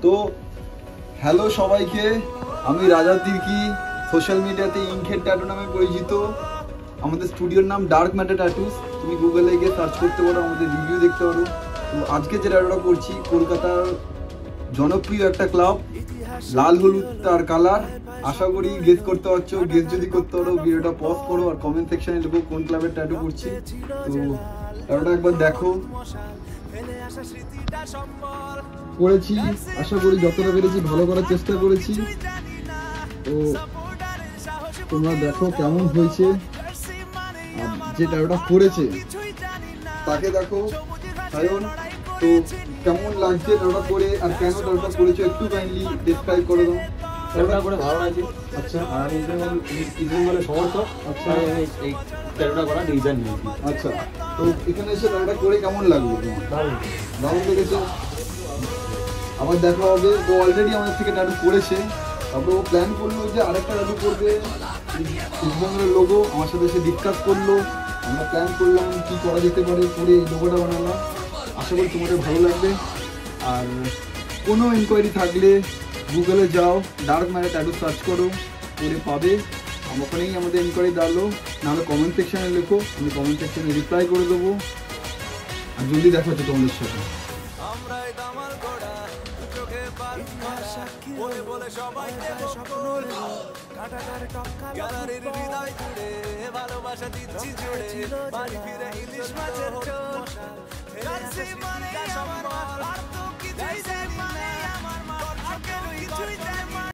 তো হ্যালো সবাইকে, আমি রাজা তির্কি, সোশ্যাল মিডিয়াতে ইঙ্কের ট্যাটু নামে পরিচিত। আমাদের স্টুডিওর নাম ডার্ক ম্যাটার ট্যাটুস। তুমি গুগলে গিয়ে সার্চ করতে পারো, আমাদের রিভিউ দেখতে পারো। তো আজকে যে ট্যাটুটা করছি কলকাতার জনপ্রিয় একটা ক্লাব, লাল হলুদ তার কালার। আশা করি গেস করতে পারছো। গেস যদি করতে পারো ভিডিওটা পজ করো আর কমেন্ট সেকশনে লিখো কোন ক্লাবের ট্যাটু করছি। তো ট্যাটুটা একবার দেখো। করেছি, আশা করি যতটা পেরেছি ভালো করার চেষ্টা করেছি। তো তোমরা দেখো কেমন হয়েছে। আর যে ট্যাটুটা করেছে তাকে দেখো, সায়ন। তো কেমন লাগছে ট্যাটুটা করে, আর কেন ট্যাটুটা করেছো একটু কাইন্ডলি ডেসক্রাইব করে দাও। ট্যাটুটা করে ভালো লাগছে। আচ্ছা, আর ইসলামের সমর্থক। আচ্ছা, এই ট্যাটুটা করা ডিজাইন নিয়েছি। আচ্ছা। তো এখানে এসে ট্যাটুটা করে কেমন লাগলো তোমার? দারুণ লেগেছে। আবার দেখা হবে। ও অলরেডি আমাদের থেকে ট্যাটু করেছে, তারপরে ও প্ল্যান করলো যে আরেকটা ট্যাটু করবে ইস্টবেঙ্গলের লোগো। আমার সাথে সে ডিসকাস করলো, আমরা প্ল্যান করলাম কী করা যেতে পারে, করে এই লোগোটা বানালাম। আশা করি তোমাদের ভালো লাগবে। আর কোনো ইনকোয়ারি থাকলে গুগলে যাও, ডার্ক ম্যাটার ট্যাটু সার্চ করো, করে পাবে। ওখানেই আমাদের ইনকোয়ারি দাঁড়ালো, নাহলে কমেন্ট সেকশানে লেখো, আমি কমেন্ট সেকশানে রিপ্লাই করে দেবো। আর জলদি দেখা হচ্ছে তোমাদের সাথে। ভালোবাসা দিচ্ছি জুড়ে, বাড়ি ফিরে ইলিশ মাছের ঝোল।